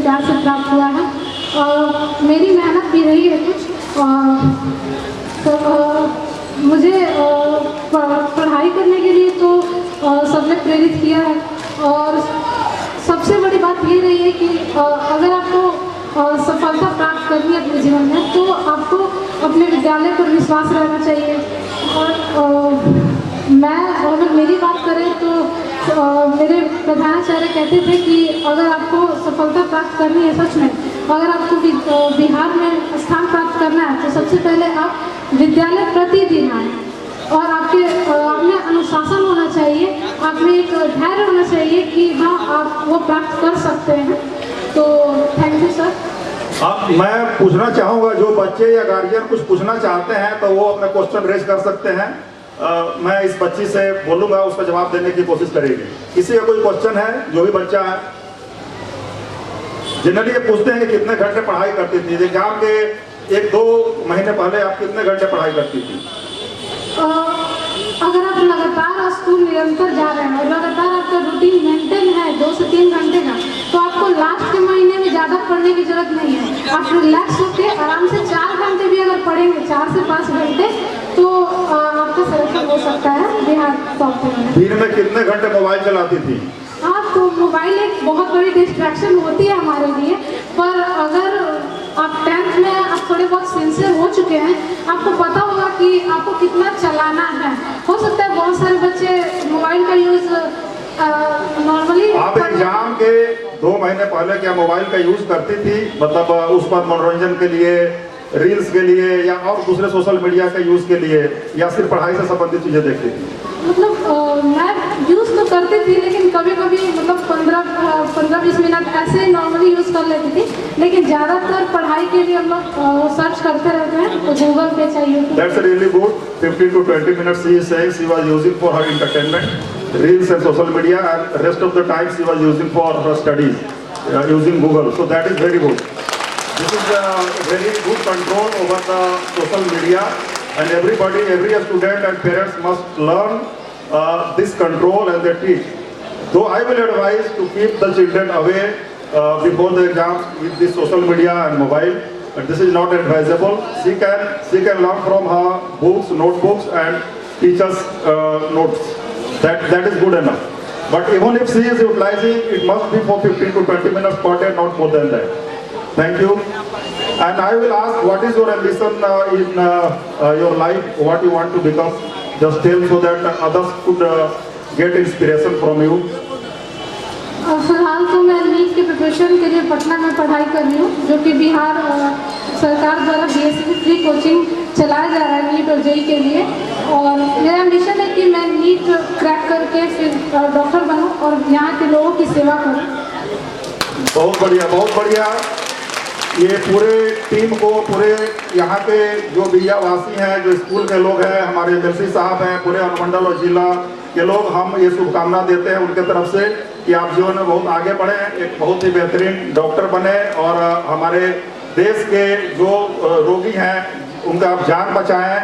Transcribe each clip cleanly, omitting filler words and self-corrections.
विचार से प्राप्त हुआ है और मेरी मेहनत भी रही है कुछ। तो मुझे पढ़ाई करने के लिए तो सबने प्रेरित किया है और सबसे बड़ी बात ये रही है कि अगर आपको सफलता प्राप्त करनी है अपने जीवन में तो आपको अपने विद्यालय पर विश्वास रहना चाहिए। और मैं अगर मेरी बात करें तो मेरे प्रधानाचार्य कहते थे कि अगर आपको सफलता प्राप्त करनी है सच में, अगर आपको बिहार में स्थान प्राप्त करना है तो सबसे पहले आप विद्यालय प्रतिदिन आए और आप में अनुशासन होना चाहिए, आप में एक धैर्य होना चाहिए कि हाँ आप वो प्राप्त कर सकते हैं। तो थैंक यू सर। अब मैं पूछना चाहूँगा, जो बच्चे या गार्जियन कुछ पूछना चाहते हैं तो वो अपना क्वेश्चन रेज कर सकते हैं। मैं इस बच्ची से बोलूँगा, उसका जवाब देने की कोशिश करेगी। किसी का कोई क्वेश्चन है? जो भी बच्चा है, जनरली ये पूछते हैं कि कितने घंटे पढ़ाई करती थी एग्जाम के 1-2 महीने पहले, आप कितने घंटे पढ़ाई करती थी? अगर आप लगातार स्कूल निरंतर जा रहे हैं और लगातार आपका रूटीन मेंटेन है 2 से 3 घंटे का, तो आपको लास्ट के महीने में ज़्यादा पढ़ने की जरूरत नहीं है। आप रिलैक्स होकर आराम से 4 घंटे भी अगर पढ़ेंगे, 4 से 5 घंटे, तो आपका सिलेक्शन हो सकता है बिहार टॉप में। दिन में कितने घंटे मोबाइल चलाती थी? हाँ, तो मोबाइल एक बहुत बड़ी डिस्ट्रैक्शन होती है हमारे लिए, पर अगर आप 10th में आप थोड़े बहुत सिंसियर हो चुके हैं, आपको पता होगा कि आपको कितना चलाना है। हो सकता है बहुत सारे बच्चे मोबाइल का यूज़ नॉर्मली। आप एग्जाम के 2 महीने पहले क्या मोबाइल का यूज़ करती थी? मतलब उस पर मनोरंजन के लिए, रील्स के लिए या और दूसरे सोशल मीडिया के यूज़ के लिए, या सिर्फ पढ़ाई से संबंधित चीज़ें देखती थी? मतलब मैं यूज़ तो करती थी, लेकिन कभी कभी मतलब 15-20 मिनट ऐसे नॉर्मली यूज़ कर लेती थी, लेकिन ज़्यादातर पढ़ाई के लिए हम लोग सर्च करते रहते हैं, तो गूगल पे चाहिए। That's really good. 15 to 20 minutes she is saying she was using for her entertainment, reels and social media, and rest of the time she was using for her studies, using Google. So that is very good. This is a very good control over the social media, and everybody, every student and parents must learn this control and they teach. So I will advise to keep the children away before the exams with this social media and mobile. But this is not advisable. She can learn from her books, notebooks, and teachers' notes. That is good enough. But even if she is utilizing, it must be for 15 to 20 minutes per day, not more than that. Thank you. And I will ask, what is your ambition in your life? What you want to become? Just tell so that others could get inspiration from you. फिलहाल तो मैं NEET के preparation के लिए पटना में पढ़ाई कर रही हूँ, जो कि बिहार सरकार द्वारा BSc फ्री कोचिंग चलाया जा रहा है नीट और जेईई के लिए। और मेरा मिशन है कि मैं नीट क्रैक करके फिर डॉक्टर बनूँ और यहाँ के लोगों की सेवा करूँ। बहुत बढ़िया, बहुत बढ़िया। ये पूरे टीम को, पूरे यहाँ के जो बिहारवासी हैं, जो स्कूल के लोग हैं, हमारे MLC साहब हैं, पूरे अनुमंडल और जिला के लोग, हम ये शुभकामना देते हैं उनके तरफ से कि आप जीवन में बहुत आगे बढ़ें, एक बहुत ही बेहतरीन डॉक्टर बने और हमारे देश के जो रोगी हैं उनका आप जान बचाएं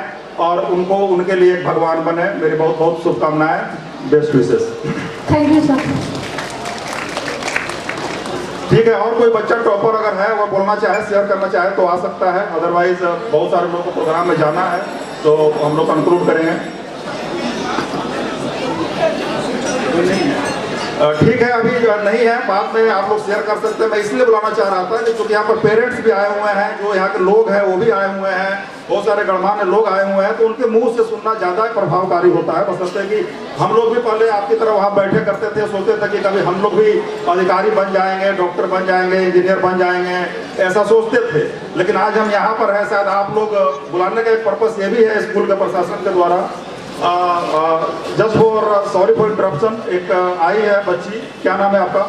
और उनको, उनके लिए एक भगवान बने। मेरी बहुत बहुत शुभकामनाएं, best wishes. Thank you sir. ठीक है, और कोई बच्चा टॉपर अगर है, वो बोलना चाहे, शेयर करना चाहे तो आ सकता है, अदरवाइज बहुत सारे लोगों को प्रोग्राम में जाना है तो हम लोग कंक्लूड करेंगे। ठीक है, अभी नहीं है, बाद में आप लोग शेयर कर सकते हैं। मैं इसलिए बुलाना चाह रहा था कि क्योंकि यहाँ पर पेरेंट्स भी आए हुए हैं, जो यहाँ के लोग हैं वो भी आए हुए हैं, बहुत सारे गणमान्य लोग आए हुए हैं, तो उनके मुंह से सुनना ज़्यादा प्रभावकारी होता है। बशर्ते कि हम लोग भी पहले आपकी तरह वहाँ बैठे करते थे, सोचते थे कि कभी हम लोग भी अधिकारी बन जाएंगे, डॉक्टर बन जाएंगे, इंजीनियर बन जाएंगे, ऐसा सोचते थे। लेकिन आज हम यहाँ पर हैं, शायद आप लोग बुलाने का एक पर्पस ये भी है स्कूल के प्रशासन के द्वारा। Just for sorry for interruption, एक आई है बच्ची, क्या नाम है आपका?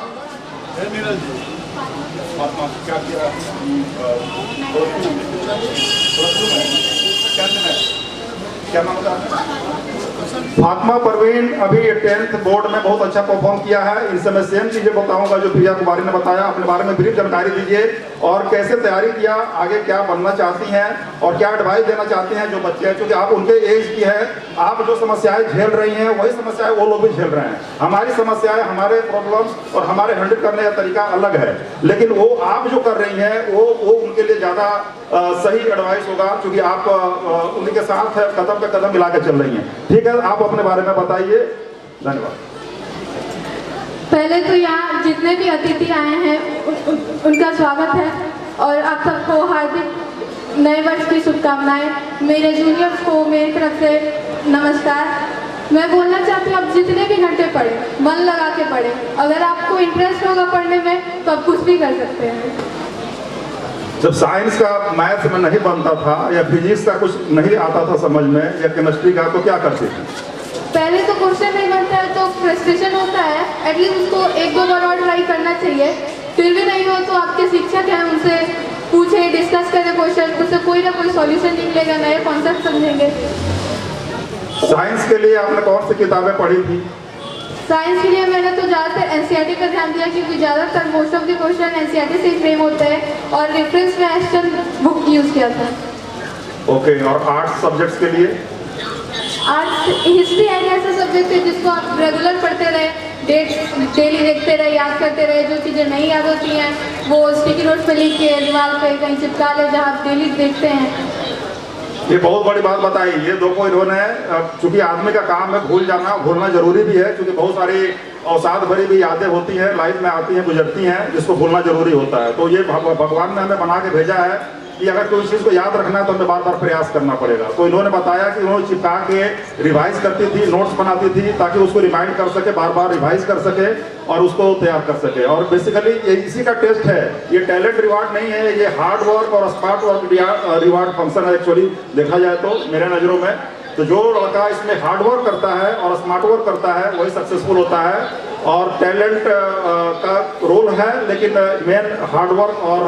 क्या नाम है? फातिमा परवीन अभी 10th बोर्ड में बहुत अच्छा परफॉर्म किया है। इनसे मैं सेम चीजें बताऊंगा जो प्रिया कुमारी ने बताया। अपने बारे में ब्रीफ जानकारी दीजिए और कैसे तैयारी किया, आगे क्या बनना चाहती हैं और क्या एडवाइस देना चाहती हैं जो बच्चे हैं, क्योंकि आप उनके एज की है। आप जो समस्याएं झेल रही हैं वही समस्याएं वो लोग भी झेल रहे हैं। हमारी समस्याएं, हमारे प्रॉब्लम्स और हमारे हैंडल करने का तरीका अलग है, लेकिन वो आप जो कर रही हैं वो उनके लिए ज्यादा सही एडवाइस होगा, क्योंकि आप उनके साथ कदम पे कदम मिला के चल रही हैं। ठीक है, आप अपने बारे में बताइए। धन्यवाद। पहले तो यहाँ जितने भी अतिथि आए हैं उनका स्वागत है और आप सबको हार्दिक नए वर्ष की शुभकामनाएं। मेरे जूनियर्स को मेरी तरफ से नमस्कार। मैं बोलना चाहती हूँ, आप जितने भी घंटे पढ़े, मन लगा के पढ़े। अगर आपको इंटरेस्ट होगा पढ़ने में तो आप कुछ भी कर सकते हैं। जब साइंस का मैथ में नहीं बनता था या फिजिक्स का कुछ नहीं आता था समझ में या केमिस्ट्री का, तो क्या करते थे? पहले तो क्वेश्चन नहीं बनता है तो फ्रस्ट्रेशन होता है, एटलीस्ट उसको 1-2 बार और ट्राई करना चाहिए। फिर भी नहीं हो तो आपके शिक्षक हैं, उनसे पूछें, डिस्कस करें क्वेश्चन, उससे कोई ना कोई सॉल्यूशन निकलेगा, नए कॉन्सेप्ट समझेंगे। साइंस के लिए आपने कौन सी किताबें पढ़ी थी? साइंस के लिए मैंने तो ज़्यादातर एनसीईआरटी पर ध्यान दिया, क्योंकि ज़्यादातर most of the question NCERT से फ्रेम होते हैं और रेफरेंस में एस्टन बुक यूज़ किया था। ओके, और आर्ट्स सब्जेक्ट्स के लिए? आर्ट्स हिस्ट्री एक ऐसा सब्जेक्ट है जिसको आप रेगुलर पढ़ते रहे, डेट्स डेली देखते रहे, याद करते रहे। जो चीज़ें नहीं याद होती हैं वो स्टिकी नोट्स पे लिख के दीवार पे कहीं चिपका ले, जहाँ आप डेली देखते हैं। ये बहुत बड़ी बात बताई। ये देखो, इन्होंने, चूंकि आदमी का काम है भूल जाना, भूलना जरूरी भी है, क्योंकि बहुत सारी अवसाद भरी भी यादें होती हैं, लाइफ में आती हैं, गुजरती हैं, जिसको भूलना जरूरी होता है। तो ये भगवान ने हमें बना के भेजा है कि अगर कोई चीज़ को याद रखना है तो हमें बार बार प्रयास करना पड़ेगा। तो इन्होंने बताया कि उन्होंने चिपका के रिवाइज करती थी, नोट्स बनाती थी, ताकि उसको रिमाइंड कर सके, बार बार रिवाइज कर सके और उसको तैयार कर सके। और बेसिकली ये इसी का टेस्ट है, ये टैलेंट रिवार्ड नहीं है, ये हार्ड वर्क और स्मार्ट वर्क रिवार्ड फंक्शन है। एक्चुअली देखा जाए तो मेरे नज़रों में तो जो लड़का इसमें हार्ड वर्क करता है और स्मार्ट वर्क करता है वही सक्सेसफुल होता है। और टैलेंट का रोल है, लेकिन मेन हार्ड वर्क और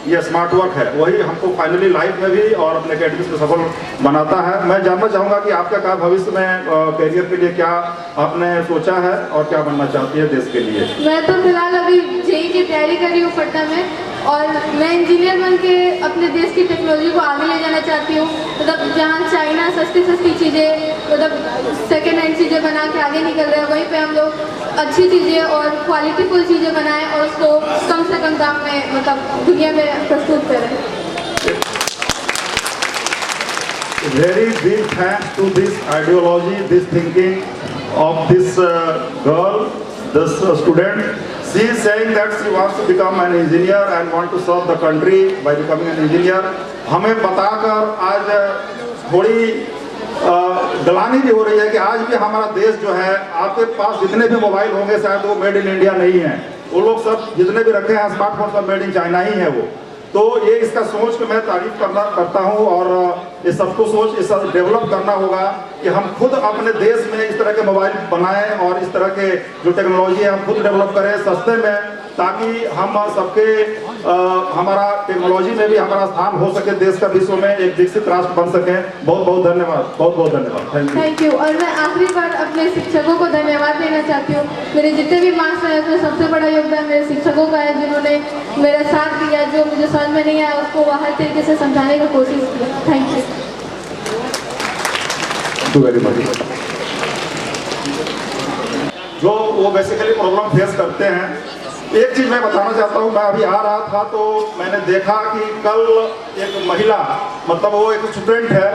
ये स्मार्ट वर्क है, वही हमको फाइनली लाइफ में भी और अपने एकेडमिक्स में सफल बनाता है। मैं जानना चाहूँगा कि आपका क्या भविष्य में करियर के लिए क्या आपने सोचा है और क्या बनना चाहती है देश के लिए? मैं तो फिलहाल अभी जेईई की तैयारी कर रही हूँ पटना में, और मैं इंजीनियर बन के अपने देश की टेक्नोलॉजी को आगे ले जाना चाहती हूँ। मतलब जहाँ चाइना सस्ती चीज़ें, मतलब सेकेंड हैंड चीज़ें बना के आगे निकल रहे हैं, वहीं पे हम लोग अच्छी चीज़ें और क्वालिटीफुल चीज़ें बनाएं और उसको कम से कम दाम में मतलब दुनिया में प्रस्तुत करें। Very big thanks to this ideology, this thinking of this girl, this student. She is saying that she wants to become an engineer and want to serve the country by becoming an engineer. हमें बताकर आज थोड़ी गलानी भी हो रही है कि आज भी हमारा देश जो है, आपके पास जितने भी मोबाइल होंगे शायद वो मेड इन इंडिया नहीं है। वो लोग सब जितने भी रखे हैं स्मार्टफोन सब मेड इन चाइना ही है वो। तो ये इसका सोच के मैं तारीफ करता हूँ और ये सबको सोच इस डेवलप करना होगा कि हम खुद अपने देश में इस तरह के मोबाइल बनाएं और इस तरह के जो टेक्नोलॉजी है हम खुद डेवलप करें सस्ते में, ताकि हम सबके हमारा टेक्नोलॉजी में भी हमारा स्थान हो सके, देश का विश्व में एक विकसित राष्ट्र बन सके। बहुत बहुत धन्यवाद, बहुत बहुत धन्यवाद। Thank you. और मैं आखिरी बार अपने शिक्षकों को धन्यवाद देना चाहती हूँ। मेरे जितने भी मार्क्स आए उसमें सबसे बड़ा योगदान मेरे शिक्षकों का है, जिन्होंने मेरा साथ दिया, जो मुझे समझ में नहीं आया उसको हर तरीके से समझाने की कोशिश की। Thank you very much. जो वो बेसिकली प्रॉब्लम फेस करते हैं, एक चीज मैं बताना चाहता हूँ। मैं अभी आ रहा था तो मैंने देखा कि कल एक महिला, मतलब वो एक स्टूडेंट है,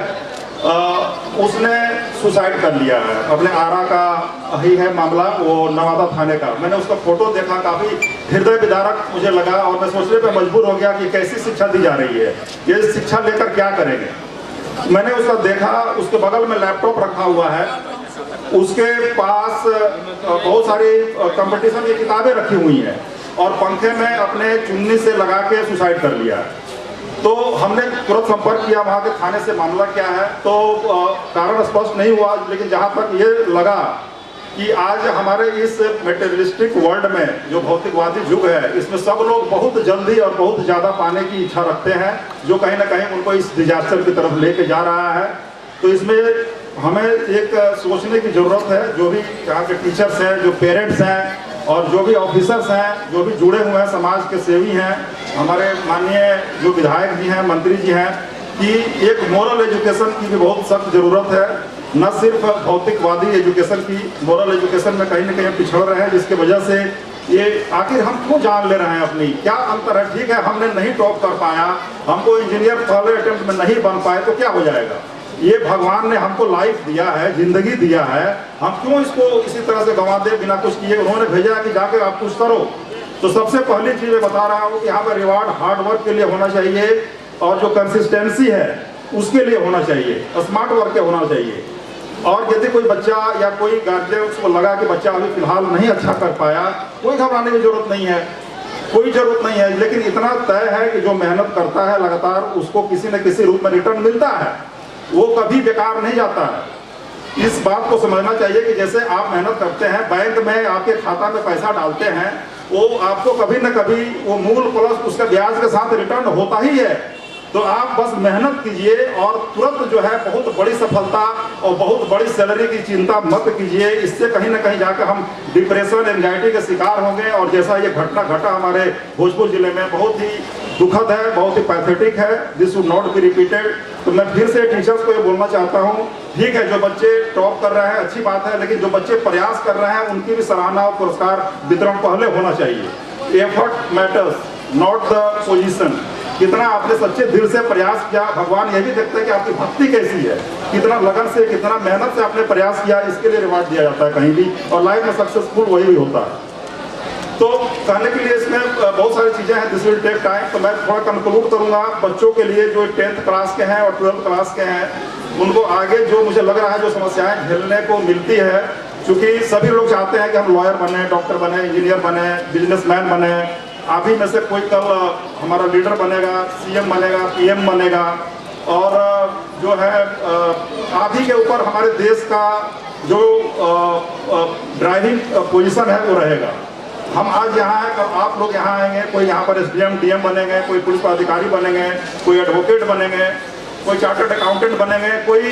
उसने सुसाइड कर लिया है। अपने आरा का ही है मामला, वो नवादा थाने का। मैंने उसका फोटो देखा, काफी हृदय विदारक मुझे लगा और मैं सोचने पे मजबूर हो गया कि कैसी शिक्षा दी जा रही है, ये शिक्षा लेकर क्या करेंगे। मैंने उसका देखा, उसके बगल में लैपटॉप रखा हुआ है, उसके पास बहुत सारी कंपटीशन की किताबें रखी हुई हैं और पंखे में अपने चुन्नी से लगा के सुसाइड कर लिया है। तो हमने तुरंत संपर्क किया वहाँ के थाने से, मामला क्या है, तो कारण स्पष्ट नहीं हुआ, लेकिन जहाँ तक ये लगा कि आज हमारे इस मेटेरियलिस्टिक वर्ल्ड में जो भौतिकवादी युग है, इसमें सब लोग बहुत जल्दी और बहुत ज़्यादा पाने की इच्छा रखते हैं, जो कहीं ना कहीं उनको इस डिजास्टर की तरफ लेके जा रहा है। तो इसमें हमें एक सोचने की ज़रूरत है, जो भी यहाँ के टीचर्स हैं, जो पेरेंट्स हैं और जो भी ऑफिसर्स हैं, जो भी जुड़े हुए हैं, समाज के सेवी हैं, हमारे माननीय जो विधायक जी हैं, मंत्री जी हैं, कि एक मोरल एजुकेशन की भी बहुत सख्त ज़रूरत है। न सिर्फ भौतिकवादी एजुकेशन की, मोरल एजुकेशन में कहीं ना कहीं पिछड़ रहे हैं, जिसकी वजह से ये आखिर हम क्यों जान ले रहे हैं अपनी, क्या अंतर है। ठीक है, हमने नहीं टॉप कर पाया, हमको इंजीनियर पहले अटेम्प्ट में नहीं बन पाए, तो क्या हो जाएगा। ये भगवान ने हमको लाइफ दिया है, जिंदगी दिया है, हम क्यों इसको इसी तरह से गंवा दे बिना कुछ किए। उन्होंने भेजा है कि जाके आप कुछ करो। तो सबसे पहली चीज़ मैं बता रहा हूँ कि यहाँ पर रिवार्ड हार्ड वर्क के लिए होना चाहिए और जो कंसिस्टेंसी है उसके लिए होना चाहिए, स्मार्ट वर्क के होना चाहिए। और यदि कोई बच्चा या कोई गार्जियन उसको लगा कि बच्चा अभी फिलहाल नहीं अच्छा कर पाया, कोई घबराने की जरूरत नहीं है, कोई ज़रूरत नहीं है। लेकिन इतना तय है कि जो मेहनत करता है लगातार, उसको किसी न किसी रूप में रिटर्न मिलता है, वो कभी बेकार नहीं जाता है। इस बात को समझना चाहिए कि जैसे आप मेहनत करते हैं, बैंक में आपके खाता में पैसा डालते हैं, वो आपको कभी न कभी वो मूल प्लस उसका ब्याज के साथ रिटर्न होता ही है। तो आप बस मेहनत कीजिए और तुरंत जो है बहुत बड़ी सफलता और बहुत बड़ी सैलरी की चिंता मत कीजिए। इससे कहीं ना कहीं जाकर हम डिप्रेशन, एंजाइटी के शिकार होंगे। और जैसा ये घटना घटा हमारे भोजपुर जिले में, बहुत ही दुखद है, बहुत ही पैथेटिक है। This should not be repeated. तो मैं फिर से टीचर्स को ये बोलना चाहता हूँ, ठीक है, जो बच्चे टॉप कर रहे हैं अच्छी बात है, लेकिन जो बच्चे प्रयास कर रहे हैं उनकी भी सराहना और पुरस्कार वितरण पहले होना चाहिए। Effort matters, not the position. कितना आपने सच्चे दिल से प्रयास किया, भगवान ये भी देखते हैं कि आपकी भक्ति कैसी है, कितना लगन से, कितना मेहनत से आपने प्रयास किया, इसके लिए रिवार्ड दिया जाता है कहीं भी। और लाइफ में सक्सेसफुल वही भी होता है। तो कहने के लिए इसमें बहुत सारी चीज़ें हैं, दिस विल टेक टाइम। तो मैं थोड़ा कंक्लूड करूँगा बच्चों के लिए जो 10th क्लास के हैं और 12th क्लास के हैं, उनको आगे जो मुझे लग रहा है जो समस्याएं झेलने को मिलती है, क्योंकि सभी लोग चाहते हैं कि हम लॉयर बने, डॉक्टर बने, इंजीनियर बने, बिजनेसमैन बने। आप ही में से कोई कल हमारा लीडर बनेगा, सीएम बनेगा, पीएम बनेगा, और जो है आप ही के ऊपर हमारे देश का जो ड्राइविंग पोजीशन है वो रहेगा। हम आज यहाँ हैं, कल आप लोग यहाँ आएंगे, कोई यहाँ पर एसडीएम, डीएम बनेंगे, कोई पुलिस अधिकारी बनेंगे, कोई एडवोकेट बनेंगे, कोई चार्टर्ड अकाउंटेंट बनेंगे, कोई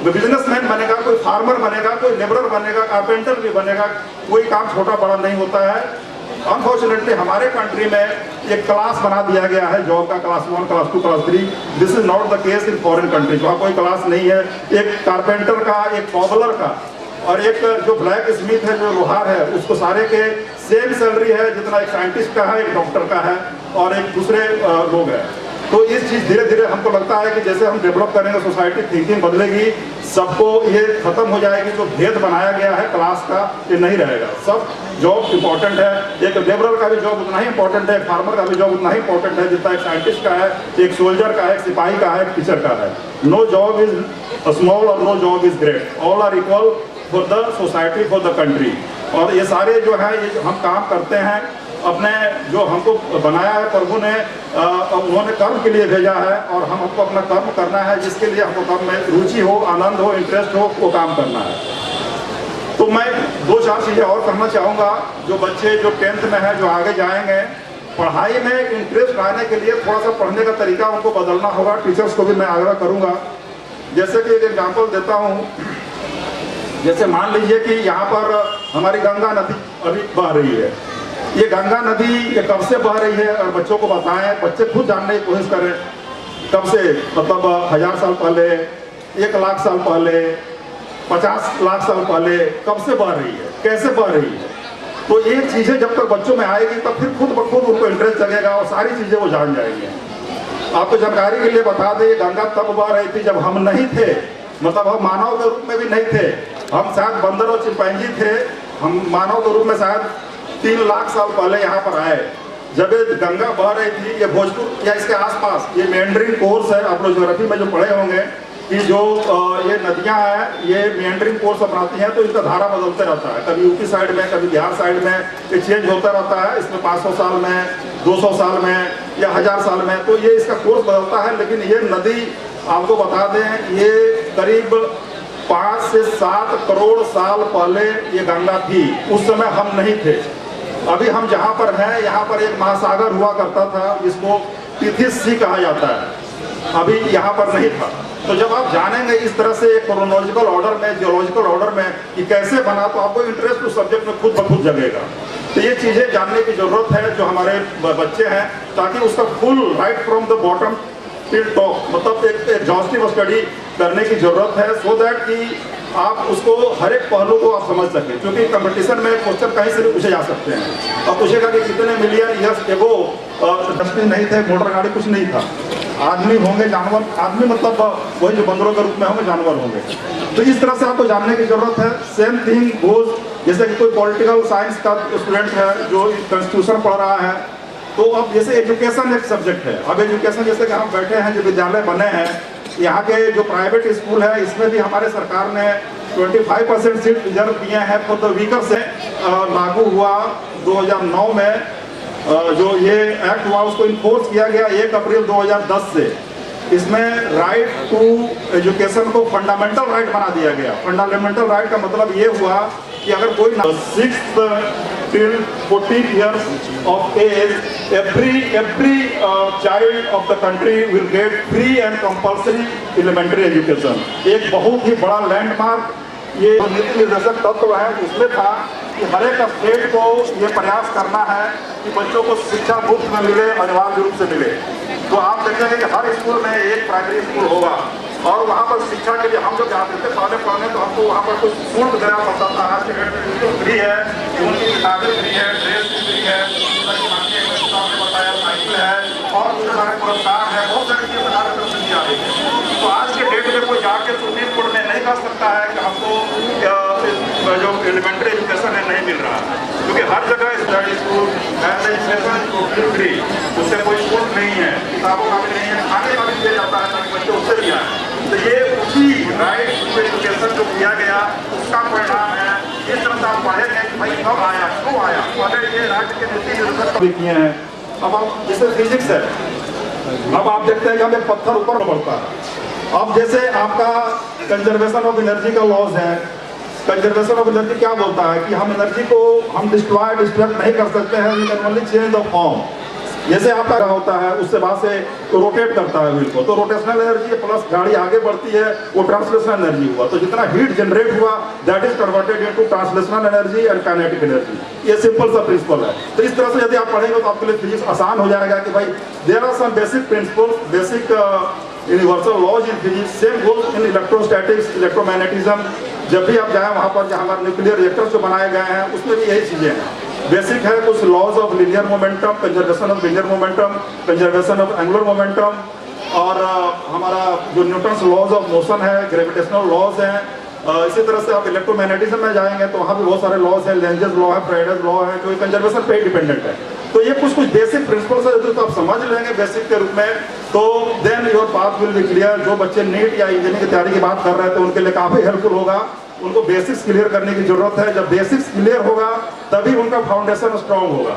बिजनेसमैन बनेगा, कोई फार्मर बनेगा, कोई लेबरर बनेगा, कारपेंटर भी बनेगा। कोई काम छोटा बड़ा नहीं होता है। अनफॉर्चुनेटली हमारे कंट्री में एक क्लास बना दिया गया है जॉब का, class 1, class 2, class 3। This is not the case in foreign countries. वहाँ कोई क्लास नहीं है। एक कारपेंटर का, एक कॉबलर का और एक जो ब्लैक स्मिथ है, जो लोहार है, उसको सारे के सेम सैलरी है जितना एक साइंटिस्ट का है, एक डॉक्टर का है और एक दूसरे लोग हैं। तो इस चीज़ धीरे धीरे हमको लगता है कि जैसे हम डेवलप करेंगे, सोसाइटी थिंकिंग बदलेगी, सबको ये खत्म हो जाएगी। जो भेद बनाया गया है क्लास का, ये नहीं रहेगा। सब जॉब इम्पोर्टेंट है। एक लेबरर का भी जॉब उतना ही इंपॉर्टेंट है, एक फार्मर का भी जॉब उतना ही इंपॉर्टेंट है जितना एक साइंटिस्ट का है, एक सोल्जर का है, एक सिपाही का है, एक टीचर का है। नो जॉब इज स्मॉल और no job is great. All are equal for the society, for the country. और ये सारे जो है, ये जो हम काम करते हैं, अपने जो हमको बनाया है प्रभु ने, उन्होंने कर्म के लिए भेजा है और हम हमको अपना कर्म करना है, जिसके लिए हमको कर्म में रुचि हो, आनंद हो, इंटरेस्ट हो, वो काम करना है। तो मैं 2-4 चीज़ें और करना चाहूँगा। जो बच्चे जो 10th में है, जो आगे जाएंगे, पढ़ाई में इंटरेस्ट आने के लिए थोड़ा सा पढ़ने का तरीका उनको बदलना होगा। टीचर्स को भी मैं आग्रह करूँगा। जैसे कि एक एग्जाम्पल देता हूँ, जैसे मान लीजिए कि यहाँ पर हमारी गंगा नदी अभी बह रही है। ये गंगा नदी ये कब से बह रही है, और बच्चों को बताएं, बच्चे खुद जानने की कोशिश करें कब से, मतलब 1000 साल पहले, 1 लाख साल पहले, 50 लाख साल पहले, कब से बह रही है, कैसे बह रही है। तो ये चीज़ें जब तक बच्चों में आएगी तब फिर खुद ब खुद उनको इंटरेस्ट जगेगा और सारी चीज़ें वो जान जाएंगे। आपको जानकारी के लिए बता दें, गंगा तब बह रही थी जब हम नहीं थे, मतलब हम मानव के रूप में भी नहीं थे। हम शायद बंदर और चिंपैंजी थे, हम मानव के रूप में शायद 3 लाख साल पहले यहाँ पर आए। जब ये गंगा बह रही थी, ये भोजपुर या इसके आसपास, ये मेंडरिंग कोर्स है, आप लोग ज्योग्राफी में जो पढ़े होंगे कि जो ये नदियाँ हैं, ये मेंडरिंग कोर्स अपनाती हैं, तो इनका धारा बदलते रहता है। कभी यूपी साइड में, कभी बिहार साइड में, ये चेंज होता रहता है। इसमें 500 साल में, 200 साल में या 1000 साल में, तो ये इसका कोर्स बदलता है। लेकिन ये नदी आपको बता दें, ये करीब 5 से 7 करोड़ साल पहले ये गंगा थी। उस समय हम नहीं थे। अभी हम जहाँ पर हैं, यहाँ पर एक महासागर हुआ करता था, जिसको तिथिस सी कहा जाता है। अभी यहाँ पर नहीं था। तो जब आप जानेंगे इस तरह से एक क्रोनोलॉजिकल ऑर्डर में, जियोलॉजिकल ऑर्डर में कि कैसे बना, तो आपको इंटरेस्ट उस सब्जेक्ट में खुद ब खुद जगेगा। तो ये चीज़ें जानने की ज़रूरत है जो हमारे बच्चे हैं, ताकि उसका full right from the bottom till top, मतलब एक एग्जॉस्टिव स्टडी करने की ज़रूरत है, सो दैट कि आप उसको हर एक पहलू को आप समझ सकें। क्योंकि कंपटीशन में क्वेश्चन कहीं से भी पूछे जा सकते हैं। और पूछेगा कि कितने मिलियन ईयर्स एगो डस्टबिन नहीं थे, मोटर गाड़ी कुछ नहीं था, आदमी होंगे, जानवर, आदमी मतलब वही जो बंदरों के रूप में होंगे, जानवर होंगे। तो इस तरह से आपको जानने की जरूरत है। सेम थिंग गोज, जैसे कि कोई पॉलिटिकल साइंस का स्टूडेंट है जो कॉन्स्टिट्यूशन पढ़ रहा है, तो अब जैसे एजुकेशन एक सब्जेक्ट है। अब एजुकेशन, जैसे कि हम बैठे हैं, जो विद्यालय बने हैं, यहाँ के जो प्राइवेट स्कूल है, इसमें भी हमारे सरकार ने 25% सीट रिजर्व दिए हैं फॉर द वीकर से। लागू हुआ 2009 में, जो ये एक्ट हुआ उसको इन्फोर्स किया गया 1 अप्रैल 2010 से। इसमें राइट टू एजुकेशन को फंडामेंटल राइट बना दिया गया। फंडामेंटल राइट का मतलब ये हुआ कि अगर कोई 6th till 14 years of age, every child of the country will get free and compulsory elementary education। एक बहुत ही बड़ा लैंडमार्क ये नीति निर्देशक तत्व है, उसमें था कि हर एक स्टेट को ये प्रयास करना है कि बच्चों को शिक्षा मुफ्त में मिले, अनिवार्य रूप से मिले। तो आप देखेंगे कि हर स्कूल में एक प्राइमरी स्कूल होगा, और वहाँ पर शिक्षा के लिए हम जब जाते थे पहले पढ़ने, तो हमको वहाँ पर कुछ शुल्क देना पड़ता था। आज के डेट में तो फ्री है, उनकी किताबें फ्री है, ड्रेस भी फ्री है, बताया साइकिल है, और उसके बारे में पुरस्कार है, बहुत सारी चीज़ें सरकार की तरफ से दी जा रही है। तो आज के डेट में कोई जाके सुप्रीम कोर्ट में नहीं कह सकता है कि हमको जो एलिमेंट्री एजुकेशन है नहीं मिल रहा है, क्योंकि हर जगह स्टडी स्कूल एजुकेशन फ्री, उससे कोई शुल्क नहीं है, किताबों का भी नहीं है, खाने का भी दिया जाता है ताकि बच्चे उससे भी आए। तो ये उसी राइट टू एजुकेशन जो किया गया उसका परिणाम है। इस तरह से आप पढ़ेंगे कि भाई कब आया, क्यों आया, पहले ये राज्य के नीति निर्देशक भी किए हैं। अब आप जैसे फिजिक्स है, अब आप देखते हैं कि हम एक पत्थर ऊपर बढ़ता है। अब जैसे आपका कंजर्वेशन ऑफ एनर्जी का लॉज है, कंजर्वेशन ऑफ एनर्जी क्या बोलता है कि हम एनर्जी को हम डिस्ट्रक्ट नहीं कर सकते हैं, we can only change the form. जैसे आपका होता है, उससे वहां से रोटेट करता है व्हील को, तो रोटेशनल एनर्जी प्लस गाड़ी आगे बढ़ती है, वो ट्रांसलेशनल एनर्जी हुआ। तो जितना हीट जनरेट हुआ that is converted into translational energy and kinetic energy. ये सिंपल सा प्रिंसिपल है। तो इस तरह से यदि आप पढ़ेंगे तो आपके लिए फिजिक्स आसान हो जाएगा कि भाई there are some basic principles, basic universal laws in physics. Same goes in electrostatics, electromagnetism. जब भी आप जाएं वहाँ पर जहाँ हमारे न्यूक्लियर रिएक्टर्स जो बनाए गए हैं उसमें भी यही चीज़ें हैं। बेसिक है कुछ laws of linear momentum, conservation of linear momentum, conservation of angular momentum, और हमारा जो न्यूटन्स लॉज ऑफ मोशन है, ग्रेविटेशनल लॉज हैं। इसी तरह से आप इलेक्ट्रोमैग्नेटिज्म में जाएंगे तो वहाँ भी बहुत सारे लॉज हैं, लेंजेस लॉ है, फ्राइडेज लॉ है, जो कंजर्वेशन पे ही डिपेंडेंट है। तो ये कुछ बेसिक प्रिंसिपल्स है, यदि तो आप समझ लेंगे बेसिक के रूप में, तो then your path will be clear. जो बच्चे नीट या इंजीनियरिंग की तैयारी की बात कर रहे हैं तो उनके लिए काफ़ी हेल्पफुल होगा। उनको बेसिक्स क्लियर करने की जरूरत है। जब बेसिक्स क्लियर होगा तभी उनका फाउंडेशन स्ट्रांग होगा,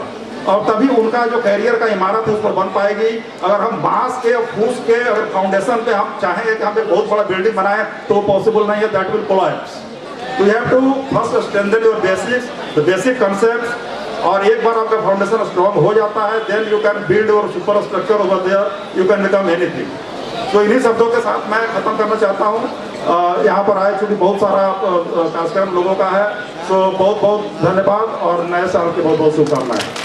और तभी उनका जो कैरियर का इमारत है उस पर बन पाएगी। अगर हम बांस के फूस के अगर फाउंडेशन पे हम चाहेंगे कि हम एक बहुत बड़ा बिल्डिंग बनाएं तो पॉसिबल नहीं है, दैट विल कोलैप्स। तो you have to first strengthen your basics, the basic concepts, और एक बार आपका फाउंडेशन स्ट्रांग हो जाता है then you can build your superstructure over there, you can become anything. तो इन्हीं शब्दों के साथ मैं खत्म करना चाहता हूँ। यहाँ पर आए चूँकि बहुत सारा कार्यक्रम लोगों का है, तो बहुत बहुत धन्यवाद और नए साल की बहुत बहुत शुभकामनाएं।